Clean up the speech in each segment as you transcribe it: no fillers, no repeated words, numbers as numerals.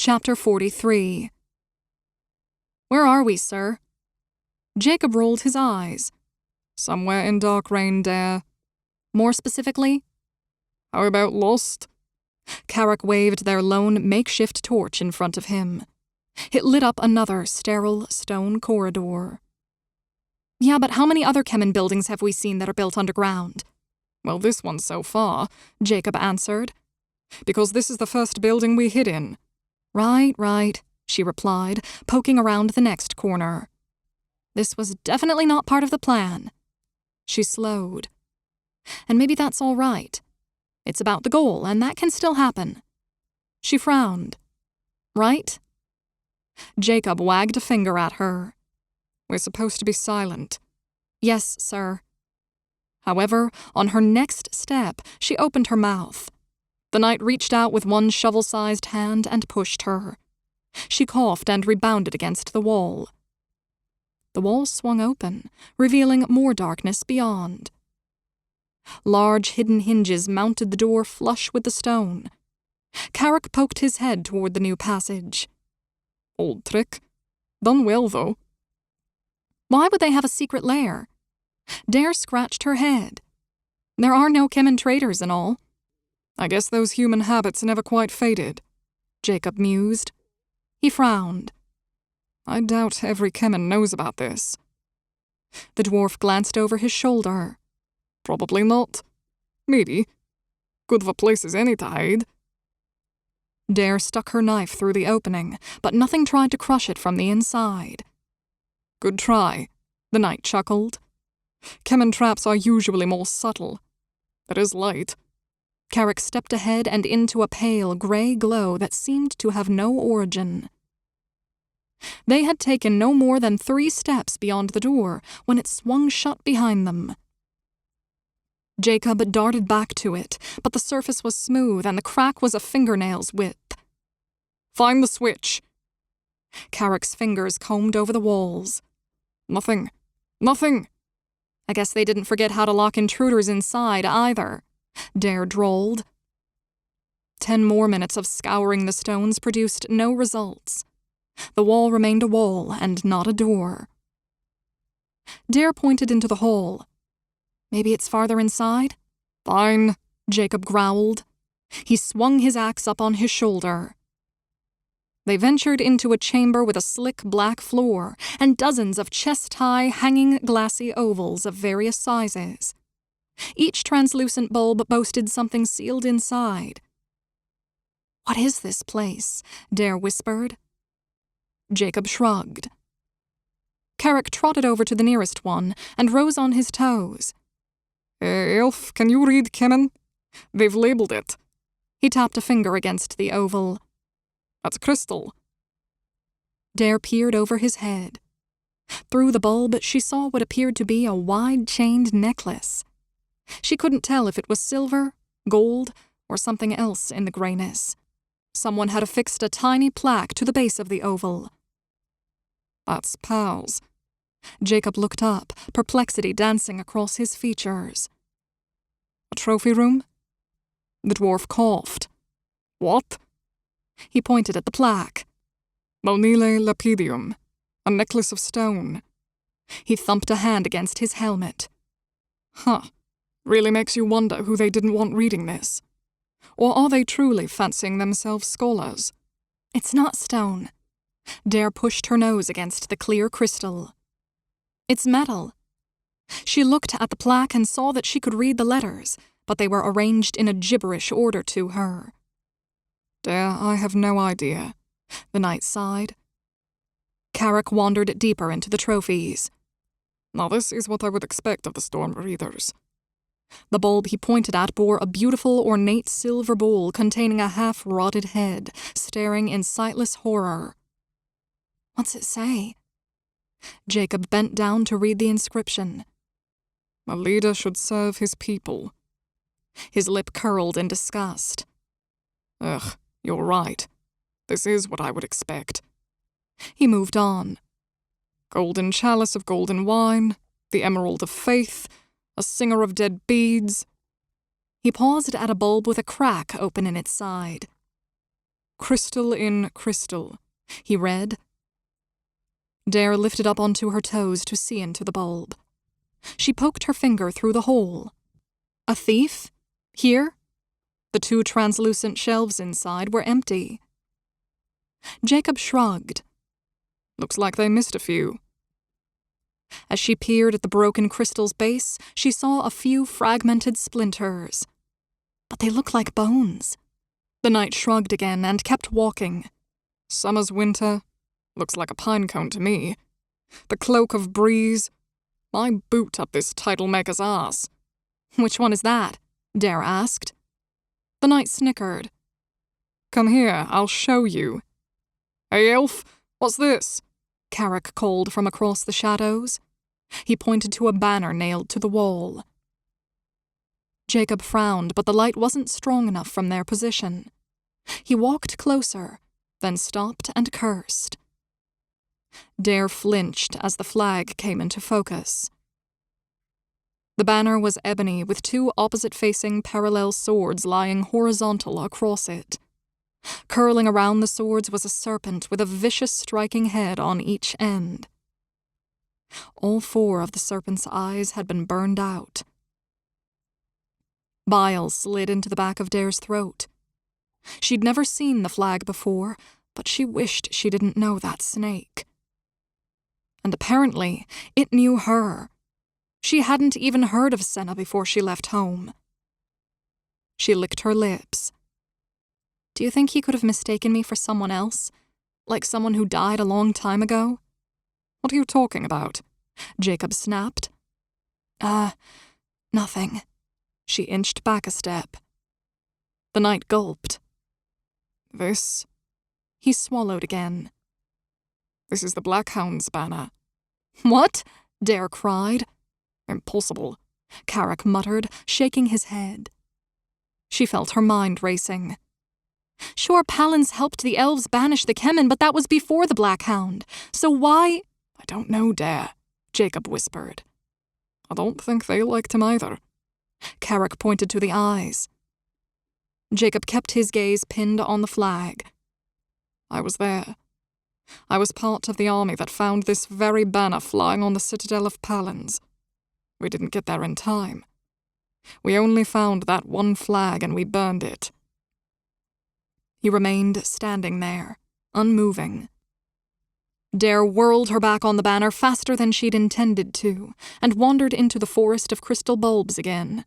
Chapter 43. Where are we, sir? Jacob rolled his eyes. Somewhere in Dark Rain, Dare. More specifically? How about Lost? Carrick waved their lone makeshift torch in front of him. It lit up another sterile stone corridor. Yeah, but how many other Kelin buildings have we seen that are built underground? Well, this one so far, Jacob answered. Because this is the first building we hid in. Right, she replied, poking around the next corner. This was definitely not part of the plan. She slowed. And maybe that's all right. It's about the goal, and that can still happen. She frowned. Right? Jacob wagged a finger at her. We're supposed to be silent. Yes, sir. However, on her next step, she opened her mouth. The knight reached out with one shovel-sized hand and pushed her. She coughed and rebounded against the wall. The wall swung open, revealing more darkness beyond. Large hidden hinges mounted the door flush with the stone. Carrick poked his head toward the new passage. Old trick. Done well, though. Why would they have a secret lair? Dare scratched her head. There are no Kelin traitors and all. I guess those human habits never quite faded, Jacob mused. He frowned. I doubt every Kelin knows about this. The dwarf glanced over his shoulder. Probably not. Maybe. Good for place as any to hide. Dare stuck her knife through the opening, but nothing tried to crush it from the inside. Good try, the knight chuckled. Kelin traps are usually more subtle. There is light. Carrick stepped ahead and into a pale grey glow that seemed to have no origin. They had taken no more than 3 steps beyond the door when it swung shut behind them. Jacob darted back to it, but the surface was smooth and the crack was a fingernail's width. Find the switch. Carrick's fingers combed over the walls. Nothing. I guess they didn't forget how to lock intruders inside either, Dare drawled. 10 more minutes of scouring the stones produced no results. The wall remained a wall and not a door. Dare pointed into the hall. Maybe it's farther inside? Fine, Jacob growled. He swung his axe up on his shoulder. They ventured into a chamber with a slick black floor and dozens of chest-high, hanging glassy ovals of various sizes. Each translucent bulb boasted something sealed inside. What is this place? Dare whispered. Jacob shrugged. Carrick trotted over to the nearest one and rose on his toes. Elf, can you read Kelin? They've labeled it. He tapped a finger against the oval. That's crystal. Dare peered over his head. Through the bulb, she saw what appeared to be a wide-chained necklace. She couldn't tell if it was silver, gold, or something else in the grayness. Someone had affixed a tiny plaque to the base of the oval. That's pals. Jacob looked up, perplexity dancing across his features. A trophy room? The dwarf coughed. What? He pointed at the plaque. Monile Lapidium, a necklace of stone. He thumped a hand against his helmet. Huh. Really makes you wonder who they didn't want reading this. Or are they truly fancying themselves scholars? It's not stone. Dare pushed her nose against the clear crystal. It's metal. She looked at the plaque and saw that she could read the letters, but they were arranged in a gibberish order to her. Dare, I have no idea, the knight sighed. Carrick wandered deeper into the trophies. Now this is what I would expect of the Storm Breathers. The bulb he pointed at bore a beautiful ornate silver bowl containing a half-rotted head, staring in sightless horror. What's it say? Jacob bent down to read the inscription. A leader should serve his people. His lip curled in disgust. Ugh, you're right. This is what I would expect. He moved on. Golden chalice of golden wine, the emerald of faith, a singer of dead beads. He paused at a bulb with a crack open in its side. Crystal in crystal, he read. Dare lifted up onto her toes to see into the bulb. She poked her finger through the hole. A thief? Here? The 2 translucent shelves inside were empty. Jacob shrugged. Looks like they missed a few. As she peered at the broken crystal's base, she saw a few fragmented splinters. But they looked like bones. The knight shrugged again and kept walking. Summer's winter. Looks like a pine cone to me. The cloak of breeze. My boot up this title maker's ass. Which one is that? Dare asked. The knight snickered. Come here, I'll show you. Hey, elf, what's this? Carrick called from across the shadows. He pointed to a banner nailed to the wall. Jacob frowned, but the light wasn't strong enough from their position. He walked closer, then stopped and cursed. Dare flinched as the flag came into focus. The banner was ebony with 2 opposite-facing parallel swords lying horizontal across it. Curling around the swords was a serpent with a vicious striking head on each end. All 4 of the serpent's eyes had been burned out. Bile slid into the back of Dare's throat. She'd never seen the flag before, but she wished she didn't know that snake. And apparently, it knew her. She hadn't even heard of Senna before she left home. She licked her lips. Do you think he could have mistaken me for someone else? Like someone who died a long time ago? What are you talking about? Jacob snapped. Nothing. She inched back a step. The knight gulped. This? He swallowed again. This is the Black Hound's banner. What? Dare cried. Impossible, Carrick muttered, shaking his head. She felt her mind racing. Sure, Palins helped the elves banish the Kelin, but that was before the Black Hound. So why— I don't know, Dare, Jacob whispered. I don't think they liked him either. Carrick pointed to the eyes. Jacob kept his gaze pinned on the flag. I was there. I was part of the army that found this very banner flying on the citadel of Palins. We didn't get there in time. We only found that one flag and we burned it. He remained standing there, unmoving. Dare whirled her back on the banner faster than she'd intended to, and wandered into the forest of crystal bulbs again.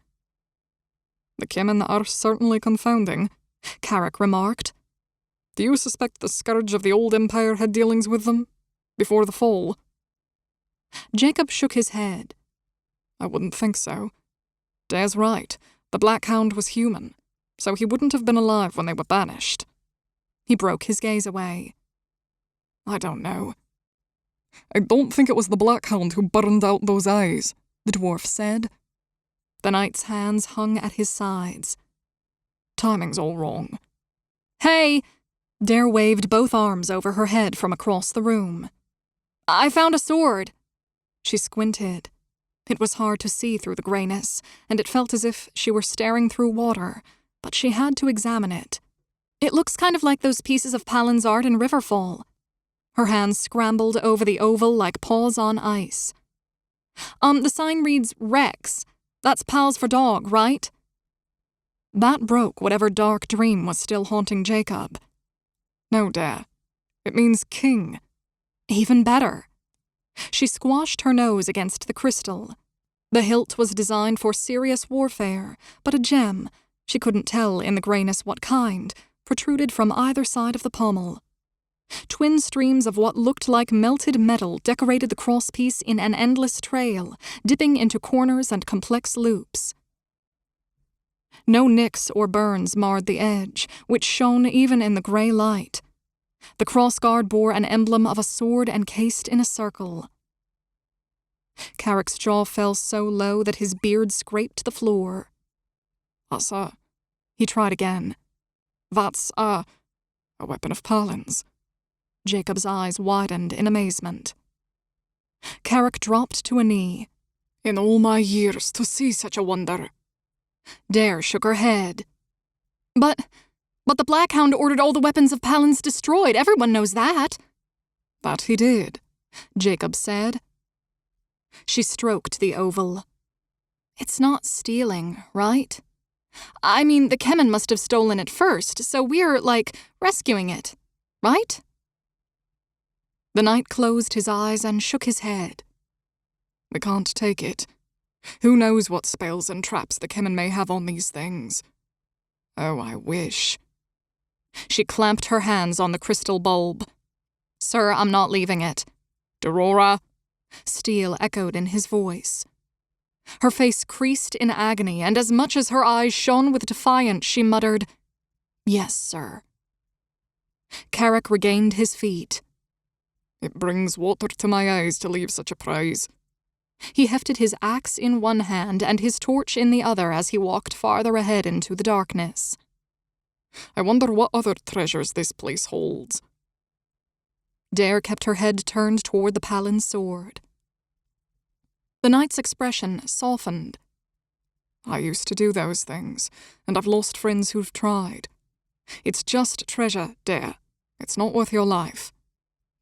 The Kelin are certainly confounding, Carrick remarked. Do you suspect the scourge of the old empire had dealings with them? Before the fall? Jacob shook his head. I wouldn't think so. Dare's right. The Black Hound was human, so he wouldn't have been alive when they were banished. He broke his gaze away. I don't know. I don't think it was the Black Hound who burned out those eyes, the dwarf said. The knight's hands hung at his sides. Timing's all wrong. Hey! Dare waved both arms over her head from across the room. I found a sword. She squinted. It was hard to see through the grayness, and it felt as if she were staring through water, but she had to examine it. It looks kind of like those pieces of Palin's art in Riverfall. Her hands scrambled over the oval like paws on ice. The sign reads Rex. That's pals for dog, right? That broke whatever dark dream was still haunting Jacob. No, Dare. It means king. Even better. She squashed her nose against the crystal. The hilt was designed for serious warfare, but a gem, she couldn't tell in the grayness what kind, protruded from either side of the pommel. Twin streams of what looked like melted metal decorated the crosspiece in an endless trail, dipping into corners and complex loops. No nicks or burns marred the edge, which shone even in the grey light. The crossguard bore an emblem of a sword encased in a circle. Carrick's jaw fell so low that his beard scraped the floor. That's He tried again. That's a weapon of Palin's. Jacob's eyes widened in amazement. Carrick dropped to a knee. In all my years to see such a wonder. Dare shook her head. But But the Black Hound ordered all the weapons of Palance destroyed. Everyone knows that. That he did, Jacob said. She stroked the oval. It's not stealing, right? I mean, the Kelin must have stolen it first, so we're, rescuing it, right? The knight closed his eyes and shook his head. We can't take it. Who knows what spells and traps the Kelin may have on these things. Oh, I wish. She clamped her hands on the crystal bulb. Sir, I'm not leaving it. Derora, steel echoed in his voice. Her face creased in agony, and as much as her eyes shone with defiance, she muttered, Yes, sir. Carrick regained his feet. It brings water to my eyes to leave such a prize. He hefted his axe in one hand and his torch in the other as he walked farther ahead into the darkness. I wonder what other treasures this place holds. Dare kept her head turned toward the Palin's sword. The knight's expression softened. I used to do those things, and I've lost friends who've tried. It's just treasure, Dare. It's not worth your life.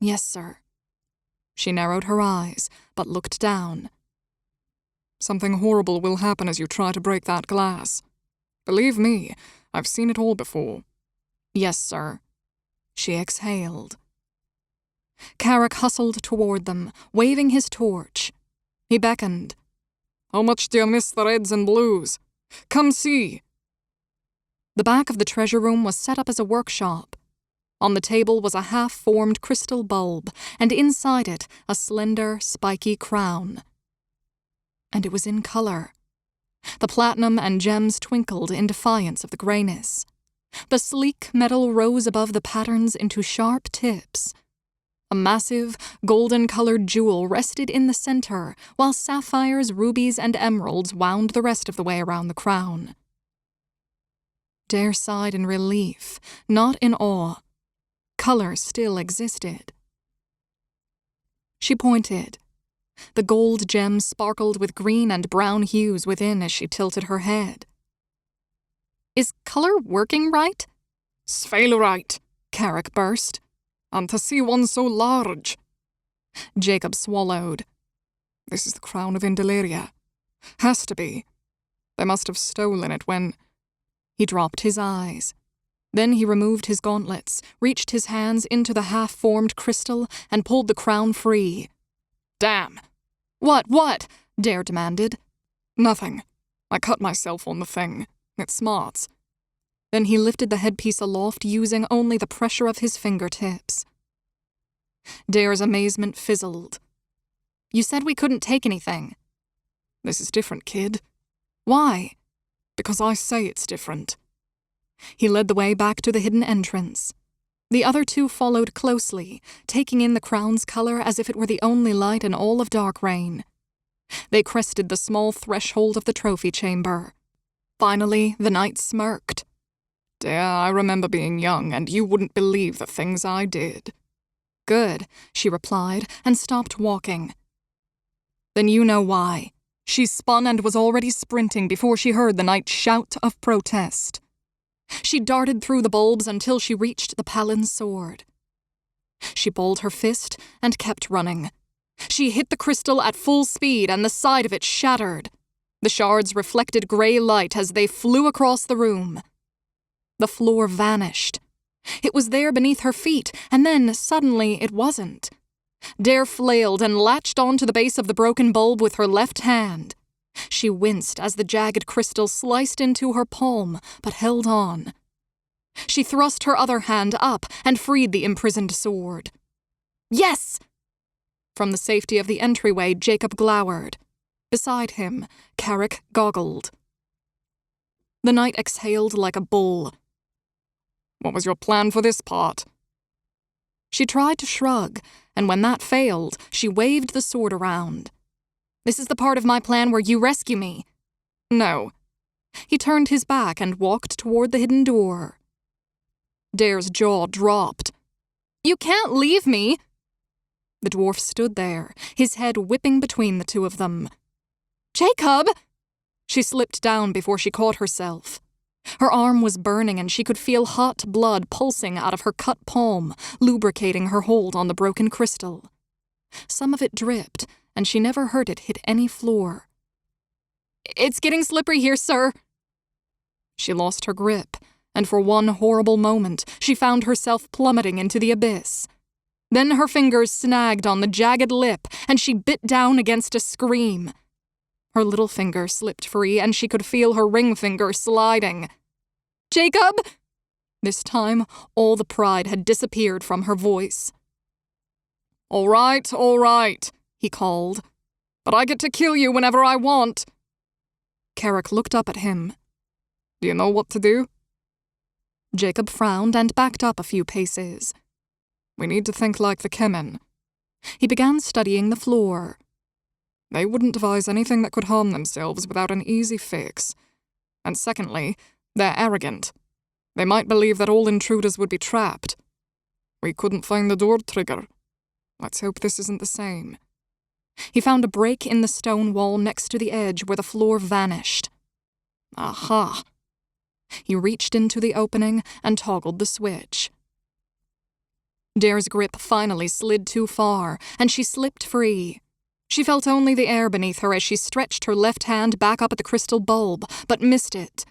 Yes, sir. She narrowed her eyes, but looked down. Something horrible will happen as you try to break that glass. Believe me, I've seen it all before. Yes, sir. She exhaled. Carrick hustled toward them, waving his torch. He beckoned. How much do you miss the reds and blues? Come see. The back of the treasure room was set up as a workshop. On the table was a half-formed crystal bulb, and inside it a slender, spiky crown. And it was in color. The platinum and gems twinkled in defiance of the grayness. The sleek metal rose above the patterns into sharp tips. A massive, golden-colored jewel rested in the center, while sapphires, rubies, and emeralds wound the rest of the way around the crown. Dare sighed in relief, not in awe. Color still existed. She pointed. The gold gems sparkled with green and brown hues within as she tilted her head. Is color working right? Sfeil right, Carrick burst. And to see one so large. Jacob swallowed. This is the crown of Indaleria. Has to be. They must have stolen it when... He dropped his eyes. Then he removed his gauntlets, reached his hands into the half-formed crystal, and pulled the crown free. Damn! What? Dare demanded. Nothing. I cut myself on the thing. It smarts. Then he lifted the headpiece aloft using only the pressure of his fingertips. Dare's amazement fizzled. You said we couldn't take anything. This is different, kid. Why? Because I say it's different. He led the way back to the hidden entrance. The other two followed closely, taking in the crown's color as if it were the only light in all of Darkreign. They crested the small threshold of the trophy chamber. Finally, the knight smirked. Dear, I remember being young, and you wouldn't believe the things I did. Good, she replied, and stopped walking. Then you know why. She spun and was already sprinting before she heard the knight's shout of protest. She darted through the bulbs until she reached the Palin's sword. She balled her fist and kept running. She hit the crystal at full speed and the side of it shattered. The shards reflected grey light as they flew across the room. The floor vanished. It was there beneath her feet, and then, suddenly, it wasn't. Dare flailed and latched onto the base of the broken bulb with her left hand. She winced as the jagged crystal sliced into her palm, but held on. She thrust her other hand up and freed the imprisoned sword. Yes! From the safety of the entryway, Jacob glowered. Beside him, Carrick goggled. The knight exhaled like a bull. What was your plan for this part? She tried to shrug, and when that failed, she waved the sword around. This is the part of my plan where you rescue me. No. He turned his back and walked toward the hidden door. Dare's jaw dropped. You can't leave me! The dwarf stood there, his head whipping between the two of them. Jacob! She slipped down before she caught herself. Her arm was burning and she could feel hot blood pulsing out of her cut palm, lubricating her hold on the broken crystal. Some of it dripped, and she never heard it hit any floor. "It's getting slippery here, sir." She lost her grip, and for one horrible moment, she found herself plummeting into the abyss. Then her fingers snagged on the jagged lip, and she bit down against a scream. Her little finger slipped free, and she could feel her ring finger sliding. "Jacob!" This time, all the pride had disappeared from her voice. All right, he called. "But I get to kill you whenever I want." Carrick looked up at him. "Do you know what to do?" Jacob frowned and backed up a few paces. "We need to think like the Kelin." He began studying the floor. "They wouldn't devise anything that could harm themselves without an easy fix. And secondly, they're arrogant. They might believe that all intruders would be trapped. We couldn't find the door trigger. Let's hope this isn't the same." He found a break in the stone wall next to the edge where the floor vanished. Aha! He reached into the opening and toggled the switch. Dare's grip finally slid too far, and she slipped free. She felt only the air beneath her as she stretched her left hand back up at the crystal bulb, but missed it.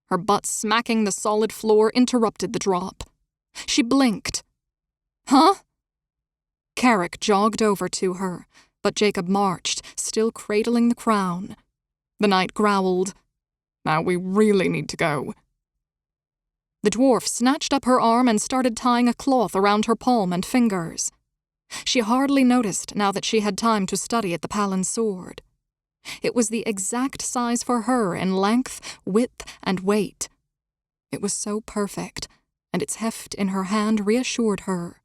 Her butt smacking the solid floor interrupted the drop. She blinked. "Huh?" Carrick jogged over to her, but Jacob marched, still cradling the crown. The knight growled, "Now we really need to go." The dwarf snatched up her arm and started tying a cloth around her palm and fingers. She hardly noticed now that she had time to study at the Palin's sword. It was the exact size for her in length, width, and weight. It was so perfect, and its heft in her hand reassured her.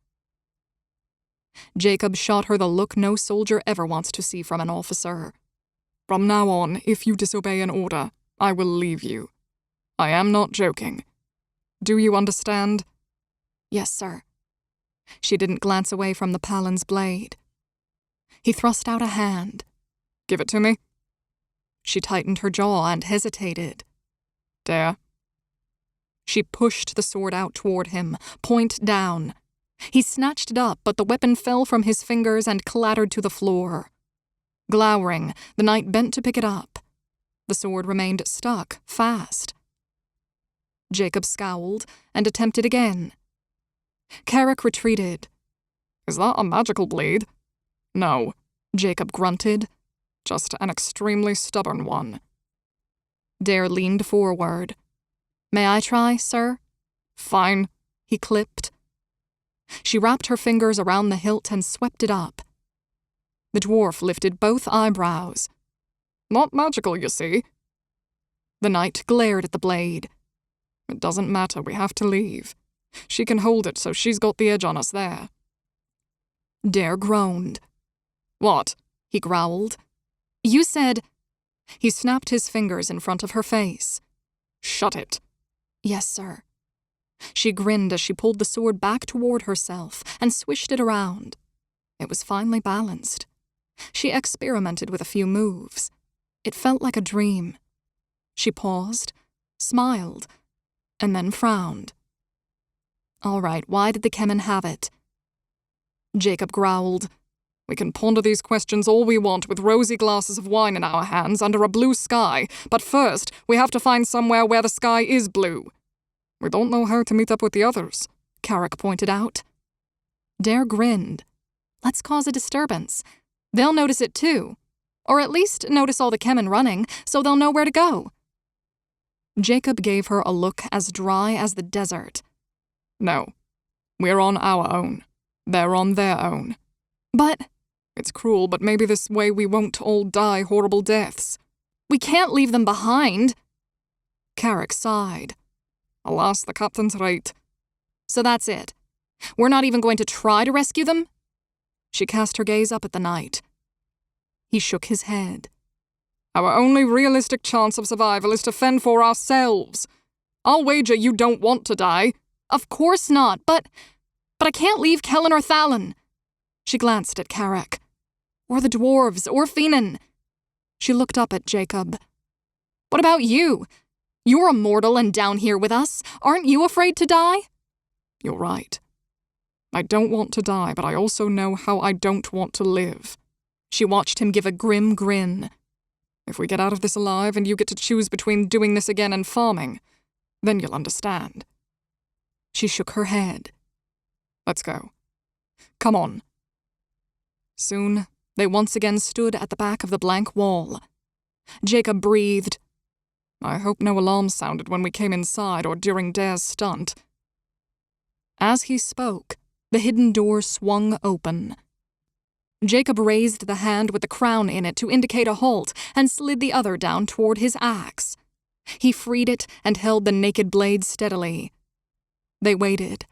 Jacob shot her the look no soldier ever wants to see from an officer. "From now on, if you disobey an order, I will leave you. I am not joking. Do you understand?" "Yes, sir." She didn't glance away from the Palin's blade. He thrust out a hand. "Give it to me." She tightened her jaw and hesitated. "Dare." She pushed the sword out toward him, point down. He snatched it up, but the weapon fell from his fingers and clattered to the floor. Glowering, the knight bent to pick it up. The sword remained stuck, fast. Jacob scowled and attempted again. Carrick retreated. "Is that a magical blade?" "No," Jacob grunted. "Just an extremely stubborn one." Dare leaned forward. "May I try, sir?" "Fine," he clipped. She wrapped her fingers around the hilt and swept it up. The dwarf lifted both eyebrows. "Not magical, you see." The knight glared at the blade. "It doesn't matter, we have to leave. She can hold it, so she's got the edge on us there." Dare groaned. "What?" he growled. "You said—" He snapped his fingers in front of her face. "Shut it." "Yes, sir." She grinned as she pulled the sword back toward herself and swished it around. It was finely balanced. She experimented with a few moves. It felt like a dream. She paused, smiled, and then frowned. "All right, why did the Kelin have it?" Jacob growled. "We can ponder these questions all we want with rosy glasses of wine in our hands under a blue sky, but first we have to find somewhere where the sky is blue." "We don't know how to meet up with the others," Carrick pointed out. Dare grinned. "Let's cause a disturbance. They'll notice it too. Or at least notice all the Kelin running, so they'll know where to go." Jacob gave her a look as dry as the desert. "No. We're on our own. They're on their own." "But—" "It's cruel, but maybe this way we won't all die horrible deaths." "We can't leave them behind." Carrick sighed. "Alas, the captain's right." "So that's it. We're not even going to try to rescue them?" She cast her gaze up at the knight. He shook his head. "Our only realistic chance of survival is to fend for ourselves. I'll wager you don't want to die." "Of course not, but I can't leave Kelin or Thalin." She glanced at Carrick. "Or the dwarves, or Finan." She looked up at Jacob. "What about you? You're a mortal and down here with us. Aren't you afraid to die? You're right. I don't want to die, but I also know how I don't want to live. She watched him give a grim grin. If we get out of this alive and you get to choose between doing this again and farming, then you'll understand. She shook her head. Let's go. Come on. Soon, they once again stood at the back of the blank wall. Jacob breathed. I hope no alarms sounded when we came inside or during Dare's stunt. As he spoke, the hidden door swung open. Jacob raised the hand with the crown in it to indicate a halt and slid the other down toward his axe. He freed it and held the naked blade steadily. They waited.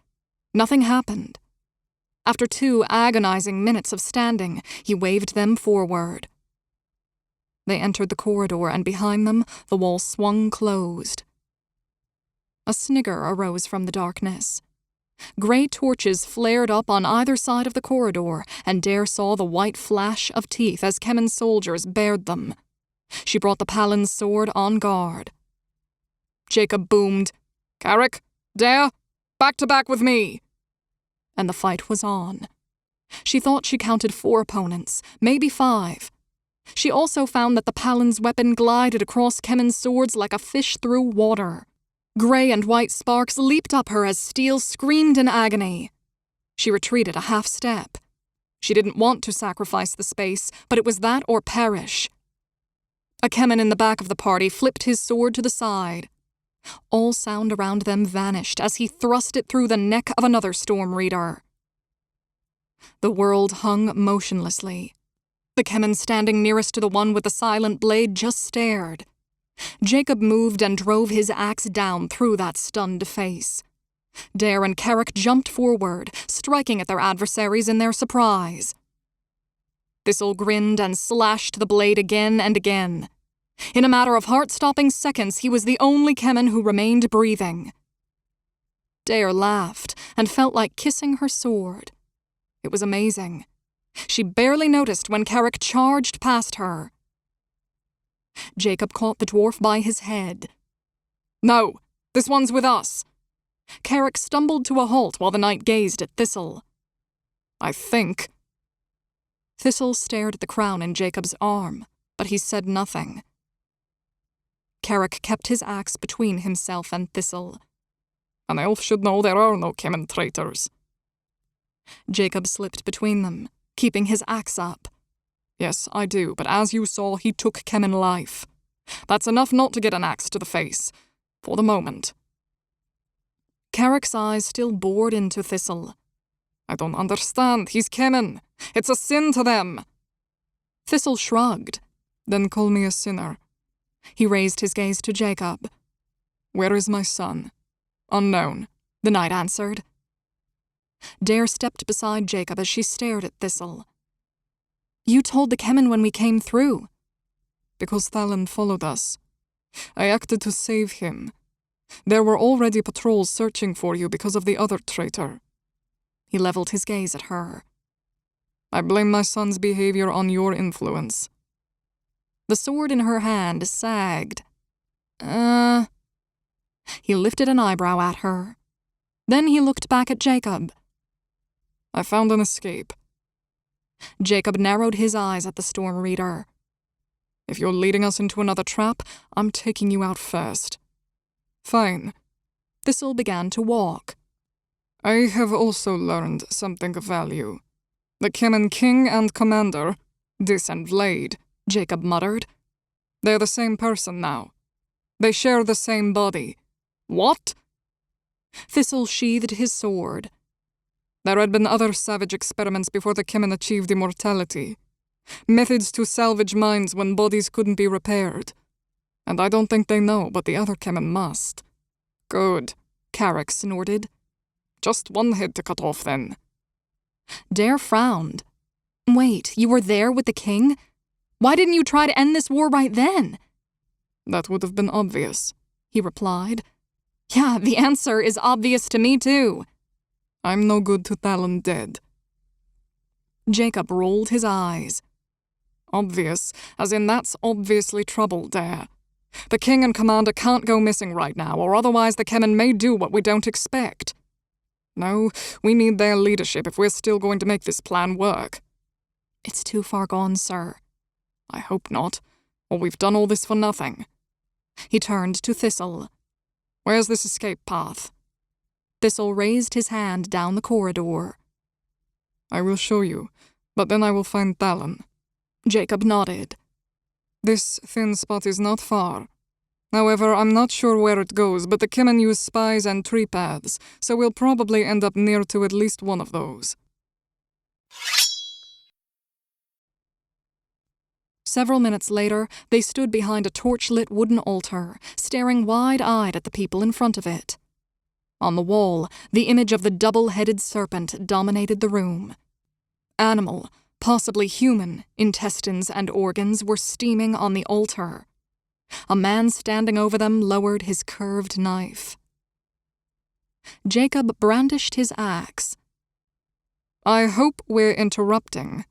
Nothing happened. After 2 agonizing minutes of standing, he waved them forward. They entered the corridor, and behind them, the wall swung closed. A snigger arose from the darkness. Gray torches flared up on either side of the corridor, and Dare saw the white flash of teeth as Kemen's soldiers bared them. She brought the Palin's sword on guard. Jacob boomed, "Carrick, Dare, back to back with me!" And the fight was on. She thought she counted 4 opponents, maybe 5. She also found that the Palin's weapon glided across Kemen's swords like a fish through water. Gray and white sparks leaped up her as steel screamed in agony. She retreated a half step. She didn't want to sacrifice the space, but it was that or perish. A Kemen in the back of the party flipped his sword to the side. All sound around them vanished as he thrust it through the neck of another storm reader. The world hung motionlessly. The Kemen standing nearest to the one with the silent blade just stared. Jacob moved and drove his axe down through that stunned face. Dare and Carrick jumped forward, striking at their adversaries in their surprise. Thistle grinned and slashed the blade again and again. In a matter of heart-stopping seconds, he was the only Kemen who remained breathing. Dare laughed and felt like kissing her sword. It was amazing. She barely noticed when Carrick charged past her. Jacob caught the dwarf by his head. "No, this one's with us." Carrick stumbled to a halt while the knight gazed at Thistle. "I think." Thistle stared at the crown in Jacob's arm, but he said nothing. Carrick kept his axe between himself and Thistle. "An elf should know there are no Kemen traitors." Jacob slipped between them, keeping his axe up. "Yes, I do, but as you saw, he took Kemen life. That's enough not to get an axe to the face. For the moment." Carrick's eyes still bored into Thistle. "I don't understand. He's Kemen. It's a sin to them." Thistle shrugged. "Then call me a sinner." He raised his gaze to Jacob. "Where is my son?" "Unknown," the knight answered. Dare stepped beside Jacob as she stared at Thistle. "You told the Kemen when we came through." "Because Thalin followed us. I acted to save him. There were already patrols searching for you because of the other traitor." He leveled his gaze at her. "I blame my son's behavior on your influence." The sword in her hand sagged. He lifted an eyebrow at her. Then he looked back at Jacob. "I found an escape." Jacob narrowed his eyes at the storm reader. "If you're leading us into another trap, I'm taking you out first." "Fine." Thistle began to walk. "I have also learned something of value. The Kemen king and commander, Dis and Vlade," Jacob muttered. "They're the same person now. They share the same body." "What?" Thistle sheathed his sword. "There had been other savage experiments before the Kemen achieved immortality. Methods to salvage minds when bodies couldn't be repaired. And I don't think they know, but the other Kemen must." "Good," Carrick snorted. "Just one head to cut off, then." Dare frowned. "Wait, you were there with the king? Why didn't you try to end this war right then?" "That would have been obvious," he replied. "Yeah, the answer is obvious to me, too." "I'm no good to Thalin dead." Jacob rolled his eyes. "Obvious, as in that's obviously trouble, Dare. The king and commander can't go missing right now, or otherwise the Kelin may do what we don't expect. No, we need their leadership if we're still going to make this plan work. It's too far gone, sir. I hope not, or we've done all this for nothing. He turned to Thistle. Where's this escape path? Thistle raised his hand down the corridor. I will show you, but then I will find Talon. Jacob nodded. This thin spot is not far. However, I'm not sure where it goes, but the Kelin use spies and tree paths, so we'll probably end up near to at least one of those. Several minutes later, they stood behind a torch-lit wooden altar, staring wide-eyed at the people in front of it. On the wall, the image of the double-headed serpent dominated the room. Animal, possibly human, intestines and organs were steaming on the altar. A man standing over them lowered his curved knife. Jacob brandished his axe. I hope we're interrupting,